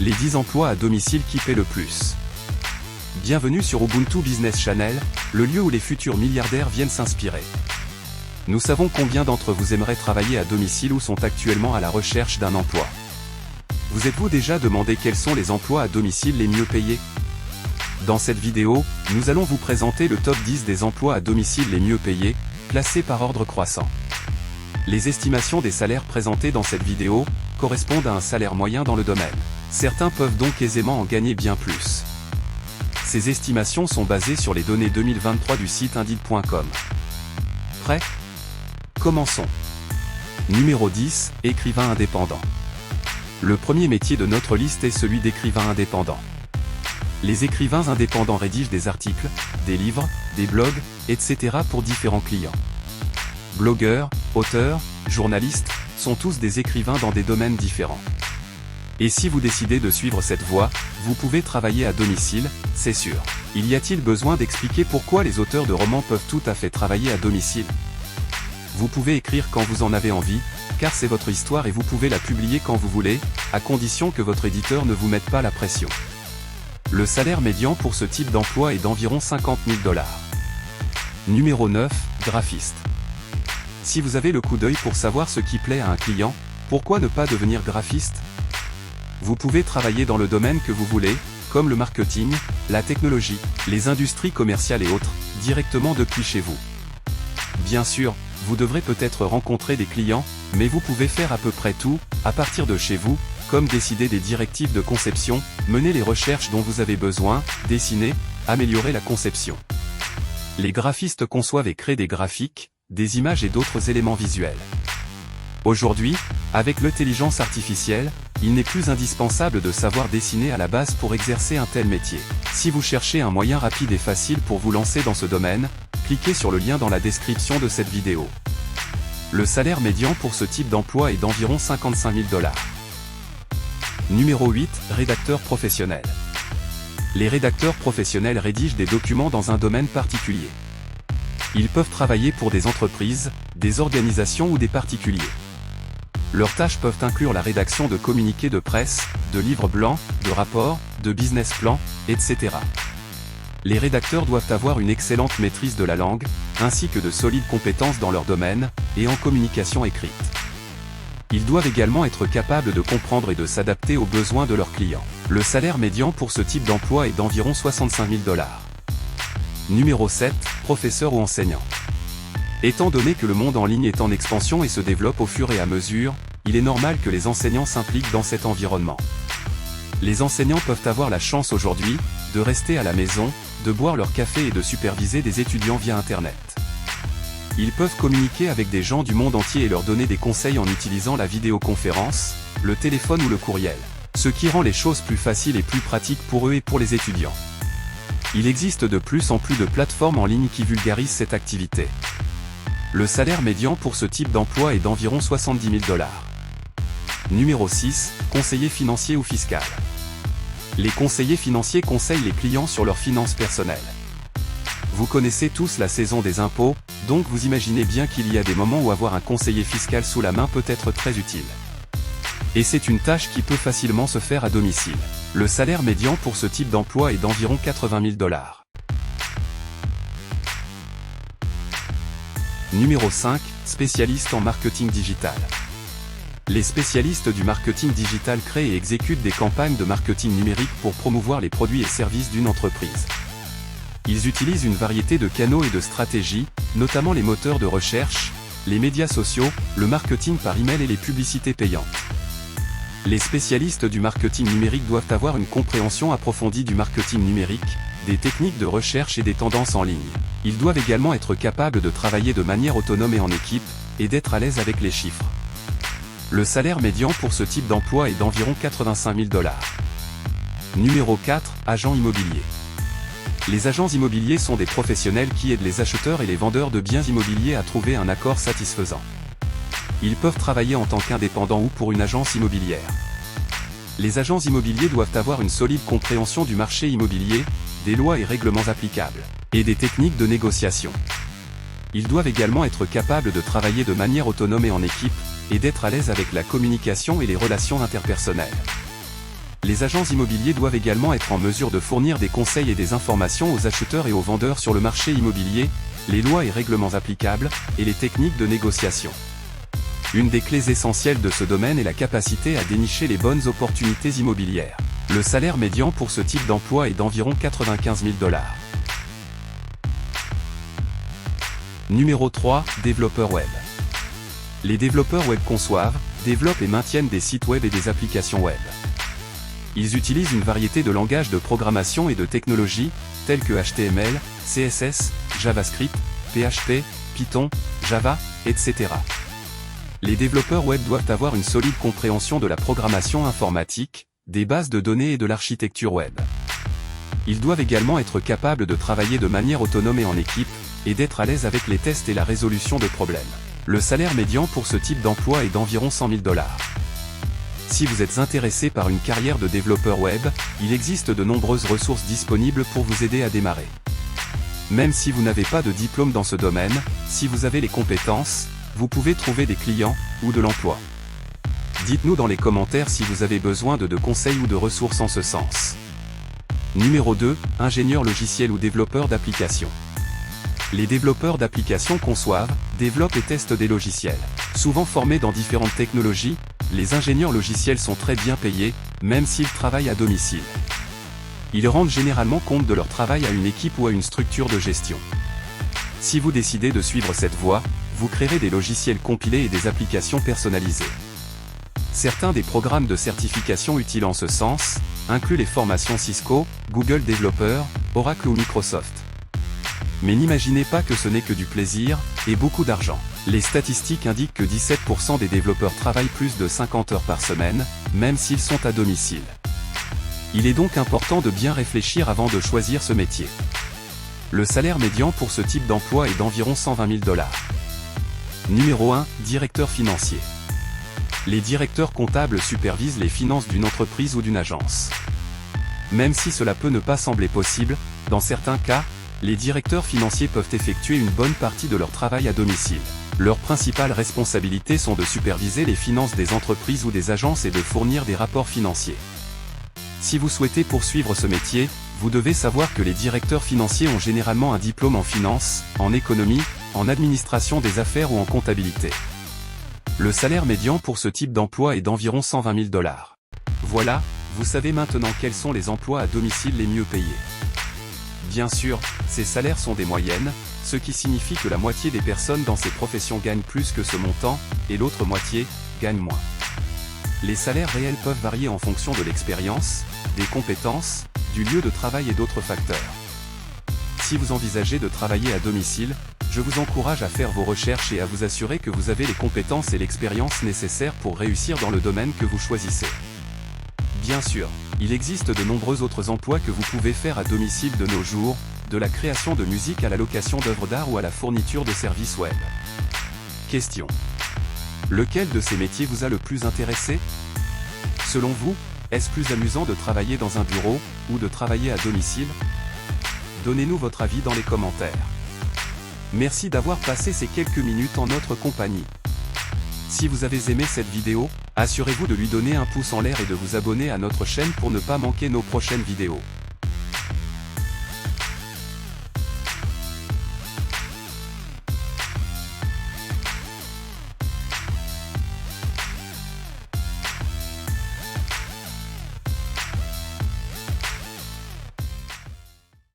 Les 10 emplois à domicile qui paient le plus. Bienvenue sur Ubuntu Business Channel, le lieu où les futurs milliardaires viennent s'inspirer. Nous savons combien d'entre vous aimeraient travailler à domicile ou sont actuellement à la recherche d'un emploi. Vous êtes-vous déjà demandé quels sont les emplois à domicile les mieux payés? Dans cette vidéo, nous allons vous présenter le top 10 des emplois à domicile les mieux payés, classés par ordre croissant. Les estimations des salaires présentées dans cette vidéo correspondent à un salaire moyen dans le domaine. Certains peuvent donc aisément en gagner bien plus. Ces estimations sont basées sur les données 2023 du site Indeed.com. Prêt? Commençons. Numéro 10, écrivain indépendant. Le premier métier de notre liste est celui d'écrivain indépendant. Les écrivains indépendants rédigent des articles, des livres, des blogs, etc. pour différents clients. Blogueurs, auteurs, journalistes, sont tous des écrivains dans des domaines différents. Et si vous décidez de suivre cette voie, vous pouvez travailler à domicile, c'est sûr. Y a-t-il besoin d'expliquer pourquoi les auteurs de romans peuvent tout à fait travailler à domicile? Vous pouvez écrire quand vous en avez envie, car c'est votre histoire et vous pouvez la publier quand vous voulez, à condition que votre éditeur ne vous mette pas la pression. Le salaire médian pour ce type d'emploi est d'environ 50 000 $. Numéro 9, graphiste. Si vous avez le coup d'œil pour savoir ce qui plaît à un client, pourquoi ne pas devenir graphiste? Vous pouvez travailler dans le domaine que vous voulez, comme le marketing, la technologie, les industries commerciales et autres, directement depuis chez vous. Bien sûr, vous devrez peut-être rencontrer des clients, mais vous pouvez faire à peu près tout, à partir de chez vous, comme décider des directives de conception, mener les recherches dont vous avez besoin, dessiner, améliorer la conception. Les graphistes conçoivent et créent des graphiques, des images et d'autres éléments visuels. Aujourd'hui, avec l'intelligence artificielle, il n'est plus indispensable de savoir dessiner à la base pour exercer un tel métier. Si vous cherchez un moyen rapide et facile pour vous lancer dans ce domaine, cliquez sur le lien dans la description de cette vidéo. Le salaire médian pour ce type d'emploi est d'environ 55 000 $. Numéro 8, rédacteur professionnel. Les rédacteurs professionnels rédigent des documents dans un domaine particulier. Ils peuvent travailler pour des entreprises, des organisations ou des particuliers. Leurs tâches peuvent inclure la rédaction de communiqués de presse, de livres blancs, de rapports, de business plans, etc. Les rédacteurs doivent avoir une excellente maîtrise de la langue, ainsi que de solides compétences dans leur domaine, et en communication écrite. Ils doivent également être capables de comprendre et de s'adapter aux besoins de leurs clients. Le salaire médian pour ce type d'emploi est d'environ 65 000 $. Numéro 7, professeur ou enseignant. Étant donné que le monde en ligne est en expansion et se développe au fur et à mesure, il est normal que les enseignants s'impliquent dans cet environnement. Les enseignants peuvent avoir la chance aujourd'hui, de rester à la maison, de boire leur café et de superviser des étudiants via Internet. Ils peuvent communiquer avec des gens du monde entier et leur donner des conseils en utilisant la vidéoconférence, le téléphone ou le courriel. Ce qui rend les choses plus faciles et plus pratiques pour eux et pour les étudiants. Il existe de plus en plus de plateformes en ligne qui vulgarisent cette activité. Le salaire médian pour ce type d'emploi est d'environ 70 000 $. Numéro 6, conseiller financier ou fiscal. Les conseillers financiers conseillent les clients sur leurs finances personnelles. Vous connaissez tous la saison des impôts, donc vous imaginez bien qu'il y a des moments où avoir un conseiller fiscal sous la main peut être très utile. Et c'est une tâche qui peut facilement se faire à domicile. Le salaire médian pour ce type d'emploi est d'environ 80 000 $. Numéro 5, spécialiste en marketing digital. Les spécialistes du marketing digital créent et exécutent des campagnes de marketing numérique pour promouvoir les produits et services d'une entreprise. Ils utilisent une variété de canaux et de stratégies, notamment les moteurs de recherche, les médias sociaux, le marketing par email et les publicités payantes. Les spécialistes du marketing numérique doivent avoir une compréhension approfondie du marketing numérique, des techniques de recherche et des tendances en ligne. Ils doivent également être capables de travailler de manière autonome et en équipe, et d'être à l'aise avec les chiffres. Le salaire médian pour ce type d'emploi est d'environ 85 000 $. Numéro 4, agent immobilier. Les agents immobiliers sont des professionnels qui aident les acheteurs et les vendeurs de biens immobiliers à trouver un accord satisfaisant. Ils peuvent travailler en tant qu'indépendants ou pour une agence immobilière. Les agents immobiliers doivent avoir une solide compréhension du marché immobilier, des lois et règlements applicables, et des techniques de négociation. Ils doivent également être capables de travailler de manière autonome et en équipe, et d'être à l'aise avec la communication et les relations interpersonnelles. Les agents immobiliers doivent également être en mesure de fournir des conseils et des informations aux acheteurs et aux vendeurs sur le marché immobilier, les lois et règlements applicables, et les techniques de négociation. Une des clés essentielles de ce domaine est la capacité à dénicher les bonnes opportunités immobilières. Le salaire médian pour ce type d'emploi est d'environ 95 000 $. Numéro 3, développeur web. Les développeurs web conçoivent, développent et maintiennent des sites web et des applications web. Ils utilisent une variété de langages de programmation et de technologies, tels que HTML, CSS, JavaScript, PHP, Python, Java, etc. Les développeurs web doivent avoir une solide compréhension de la programmation informatique, des bases de données et de l'architecture web. Ils doivent également être capables de travailler de manière autonome et en équipe, et d'être à l'aise avec les tests et la résolution de problèmes. Le salaire médian pour ce type d'emploi est d'environ 100 000 $. Si vous êtes intéressé par une carrière de développeur web, il existe de nombreuses ressources disponibles pour vous aider à démarrer. Même si vous n'avez pas de diplôme dans ce domaine, si vous avez les compétences, vous pouvez trouver des clients, ou de l'emploi. Dites-nous dans les commentaires si vous avez besoin de conseils ou de ressources en ce sens. Numéro 2, ingénieur logiciel ou développeur d'applications. Les développeurs d'applications conçoivent, développent et testent des logiciels. Souvent formés dans différentes technologies, les ingénieurs logiciels sont très bien payés, même s'ils travaillent à domicile. Ils rendent généralement compte de leur travail à une équipe ou à une structure de gestion. Si vous décidez de suivre cette voie, vous créerez des logiciels compilés et des applications personnalisées. Certains des programmes de certification utiles en ce sens incluent les formations Cisco, Google Developer, Oracle ou Microsoft. Mais n'imaginez pas que ce n'est que du plaisir et beaucoup d'argent. Les statistiques indiquent que 17% des développeurs travaillent plus de 50 heures par semaine, même s'ils sont à domicile. Il est donc important de bien réfléchir avant de choisir ce métier. Le salaire médian pour ce type d'emploi est d'environ 120 000 $. Numéro 1, directeur financier. Les directeurs comptables supervisent les finances d'une entreprise ou d'une agence. Même si cela peut ne pas sembler possible, dans certains cas, les directeurs financiers peuvent effectuer une bonne partie de leur travail à domicile. Leurs principales responsabilités sont de superviser les finances des entreprises ou des agences et de fournir des rapports financiers. Si vous souhaitez poursuivre ce métier, vous devez savoir que les directeurs financiers ont généralement un diplôme en finance, en économie, en administration des affaires ou en comptabilité. Le salaire médian pour ce type d'emploi est d'environ 120 000 $. Voilà, vous savez maintenant quels sont les emplois à domicile les mieux payés. Bien sûr, ces salaires sont des moyennes, ce qui signifie que la moitié des personnes dans ces professions gagnent plus que ce montant, et l'autre moitié gagne moins. Les salaires réels peuvent varier en fonction de l'expérience, des compétences, du lieu de travail et d'autres facteurs. Si vous envisagez de travailler à domicile, je vous encourage à faire vos recherches et à vous assurer que vous avez les compétences et l'expérience nécessaires pour réussir dans le domaine que vous choisissez. Bien sûr, il existe de nombreux autres emplois que vous pouvez faire à domicile de nos jours, de la création de musique à la location d'œuvres d'art ou à la fourniture de services web. Question. Lequel de ces métiers vous a le plus intéressé? Selon vous, est-ce plus amusant de travailler dans un bureau, ou de travailler à domicile? Donnez-nous votre avis dans les commentaires. Merci d'avoir passé ces quelques minutes en notre compagnie. Si vous avez aimé cette vidéo, assurez-vous de lui donner un pouce en l'air et de vous abonner à notre chaîne pour ne pas manquer nos prochaines vidéos.